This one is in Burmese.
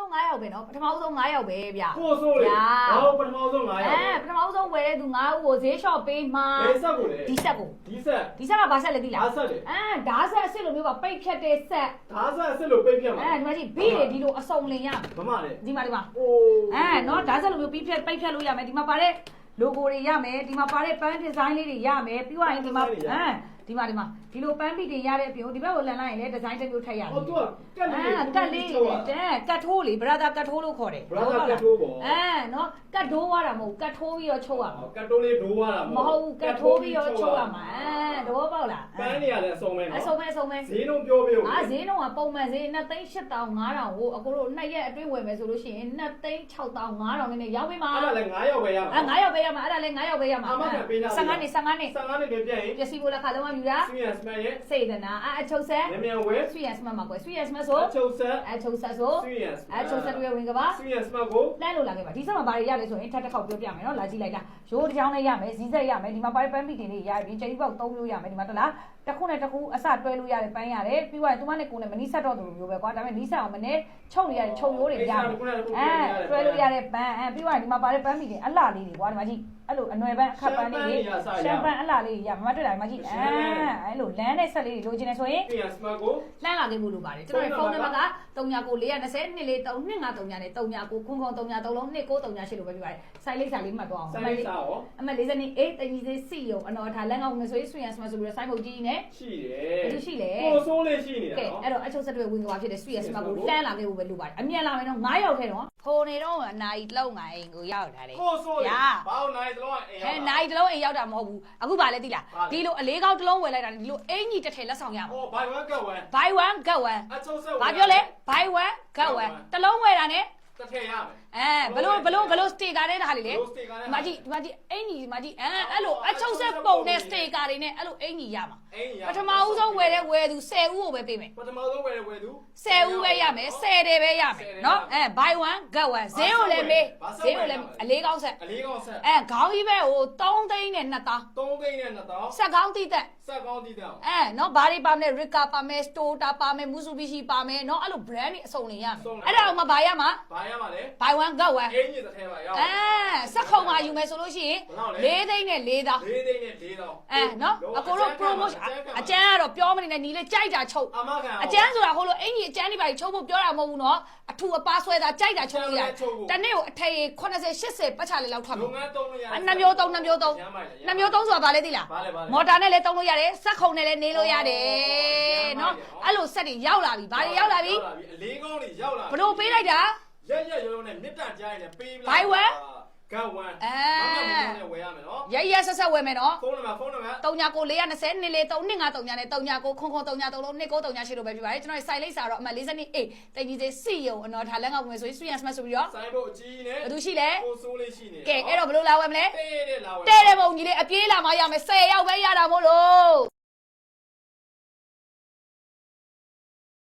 ဆုံး9ယောက်ပဲနော်ပထမဆုံး9ယောက်ပဲဗျကိုစိုးလေဟောပထမဆုံး9ယောက်ပထမဆုံးဝယ်တဲ့သူ9ဦးကိုဈေးလျှော့ပေးမှာဒီဆက်ကိုလေဒီဆက်ကဘာဆက်လဲသိလားဓာဆက်လေဓာဆက်အစ်စ်လိုမျိုးပါပိတ်ဖြတ်တဲ့ဆက်ဓာဆက်အစ်စ်လိုပိတ်ဖြတ်မှာဒီမှာကြည့်ဘီတွေဒီလိုအစုံလင်ရဗမာလေဒီမှာအိုးနော်ဓာဆက်လိုမျိုးပိတ်ဖြတ်လို့ရမယ်ဒီမှာပါတဲ့ logo တွေရမယ်ဒီမှာပါတဲ့ band design လေးတွေရမယ်ပြီးသွားရင်ဒီမှာဒီလိုပန်းပီတွေရတဲ့အပြင်ဒီဘက်ကိုလန်လိုက်ရင်လည်းဒီဇိုင်းတစ်မျိုးထည့်ရတယ်ဟုတ်တော့ကတ်လေးကတ်ထိုးလေဘရာသာကတ်ထိုးလို့ခေါ်တယ်ဘရာသာကတ်ထိုးပေါ့နော်ကတ်ထိုးရတာမဟုတ်ကတ်ထိုးပြီးတော့ချုပ်ရမှာကတ်ထိုးလေးဒိုးရတာမဟုတ်ကတ်ထိုးပြီးတော့ချုပ်ရမှာသဘောပေါက်လားပန်းနေရတဲ့အစုံပဲနော်အစုံပဲဈေးနှုန်းပြောပြဦးဈေးနှုန်းကပုံမှန်ဈေး2,8500ကိုအကိုတို့2ရက်အတွင်းဝယ်မယ်ဆိုလို့ရှိရင်2,6500နဲ့ရောက်ပြီမှာအဲ့ဒါလည်း9ယောက်ပဲရမှာ9ယောက်ပဲရမှာအဲ့ဒါလည်း9ယောက်ပဲရမှာအမကပေးတာ15နှစ်ပြည့်ရင်ပစ္စည်းဘိုးလက်ခါလုံးဝယူတာဆွေးရစမရဲ့စေတနာအချုပ်ဆက်မြန်ဝဲဆွေးရစမမှာကွယ်ဆွေးရစမဆိုအချုပ်ဆက်ဆိုဆွေးရအချုပ်ဆက်တွေဝင်ကပါဆွေးရစမကိုလှမ်းလို့လာခဲ့ပါဒီဆက်မှာဘာတွေရလဲဆိုရင်ထပ်တစ်ခေါက်ပြောပြမယ်နော်လာကြည့်လိုက်တာရိုးတစ်ချောင်းလေးရမယ်ဇီးဆက်ရမယ်ဒီမှာပါပန်းပီတင်လေးရပြီးကျယ်ကြီးပေါက်3မျိုးရမယ်ဒီမှာတလားတစ်ခုနဲ့တစ်ခုအစတွဲလို့ရတယ်ပန်းရတယ်ပြီးသွားရင်သူမနဲ့ကိုယ်နဲ့မနီးဆက်တော့သူလိုမျိုးပဲကွာဒါပေမဲ့နီးဆက်အောင်မနဲ့ချုပ်ရတဲ့ချုပ်ရိုးတွေရတယ်တွဲလို့ရတဲ့ပန်းပြီးသွားရင်ဒီမှာပါတဲ့ပန်းပီတင်အလှလေးတွေကွာဒီမှာကြည့်အဲ့လိုအနွယ်ပန်းအခက်ပန်းလေးရှမ်ပန်းအလှလေးရမမတွေ့တာဒီမှာကြည့်အဲ့လိုလမ်းနဲ့ဆက်လေးတွေလိုချင်နေဆိုရင်ပြန်စမကိုလှမ်းလာခဲ့ဖို့လိုပါတယ်ကျွန်တော်ဖုန်းနံပါတ်က399420 243နဲ့39ခွန်39လုံး2938လို့ပဲပြပါတယ်စိုက်လိပ်စာလေးမှတ်သွားအောင်စိုက်လိပ်စာရောအမ40နှစ်အေးတင်ကြီးစေးစီယုံအနော်ထားလမ်းကောင်းငဆွေးဆွေရစမဆိုပြီးတော့စိုက်ဖို့ကြီးနဲ့ရှိတယ်သူရှိလေကိုစိုးလေးရှိနေတာနော်အဲ့တော့အချုပ်ဆက်တွေဝင်သွားဖြစ်တဲ့ဆွေရစမကိုလှမ်းလာခဲ့ဖို့ပဲလိုပါတယ်အမြန်လာမယ်နော်9ရောက်ထဲတော့ခိုနေတော့အနာကြီးလုံးငါအိမ်ကိုရောက်တာလေကိုစိုးလေးဘာလို့နိုင်တလုံးအိမ်ရောက်နိုင်တလုံးအိမ်ရောက်တာမဟုတ်ဘူးအခုဗာလဲသိလားဒီလိုအလေးကောက်တလုံးဝယ်လိုက်တာဒီလိုအင်ကြီးတစ်ထည်လက်ဆောင်ရမှာbuy one get one buy one get one အချုပ်ဆက်ဘာပြောလဲ buy one get one တလုံးဝယ်တာနဲ့တစ်ထည်ရမယ်ဘလို့စတေကာတဲ့ဟာလေးလေမကြီးအင်ကြီးမကြီးအဲ့လိုအချုပ်ဆက်ပုံတဲ့စတေကာတွေနဲ့အဲ့လိုအင်ကြီးရမှာပထမဦးဆုံးဝယ်တဲ့ဝယ်သူ10ဦးကိုပဲပေးမယ်ပထမဆုံးဝယ်သူ10ဦးပဲရမယ်10တယ်ပဲရမယ်နော်buy one get one ဈေးကိုလည်းမေးဈေးကိုလည်းအလေးကောင်းဆက်ခေါင်းကြီးပဲဟို3သိန်းနဲ့2တောင်း3သိန်းနဲ့2တောင်းဆက်ကောင်းတိတက်နော်ဘာတွေပါမလဲ Rika ပါမယ် Stota ပါမယ် Mitsubishi ပါမယ်နော်အဲ့လို brand တွေအစုံနေရမယ်အဲ့ဒါမှဘာရမှာလဲ buy one get one အင်းကြီးတစ်ထဲပါရောက်စက်ခုံမှာယူမယ်ဆိုလို့ရှိရင်4သိန်းနဲ့4တောင်း4သိန်းနဲ့4တောင်းနော်အကိုတို့ promotion အကျန်းကတော့ပြောမနေနဲ့ညီလေးကြိုက်တာချုပ်အကျန်းဆိုတာဟိုလိုအင်ကြီးအကျန်းတွေပါချုပ်ဖို့ပြောတာမဟုတ်ဘူးနော်အထူအပါဆွဲတာကြိုက်တာချုပ်လို့ရတယ်တနေ့ကိုအထည်80 80ပတ်ချလေးလောက်ထွက်မယ်လုပ်ငန်းသုံးလို့ရတယ်2မျိုးသုံးဆိုတာဗာလဲသိလားမော်တာနဲ့လည်းသုံးလို့ရတယ်စက်ခုံနဲ့လည်းနေလို့ရတယ်နော်အဲ့လိုစက်တွေရောက်လာပြီဘာတွေရောက်လာပြီအလေးကောင်းတွေရောက်လာဘလို့ပေးလိုက်တာရက်ရုံနဲ့မြစ်တာကြားရင်ပေးလိုက် buy one get one နဲ့ဝယ်ရမယ်နော်ဆက်ဝယ်မယ်နော်ဖုန်းနံပါတ်399420 243 2539နဲ့39ခွန်39လုံး2938လို့ပဲပြပါတယ်ကျွန်တော်ရဲ့ site လိပ်စာတော့အမှတ်48တင်ကြီးစေးစီယုံအနော်ထားလက်ကဝင်ဆိုရင် Sweet and Smart ဆိုပြီးတော့ဆိုင်ဖို့အကြီးနဲ့ဘယ်သူရှိလဲကိုစိုးလေးရှိနေကဲအဲ့တော့ဘယ်လိုလာဝယ်မလဲတဲ့လာဝယ်တဲ့ပုံကြီးလေးအပြေးလာမှရမယ်10ရောက်ပဲရတာမို့လို့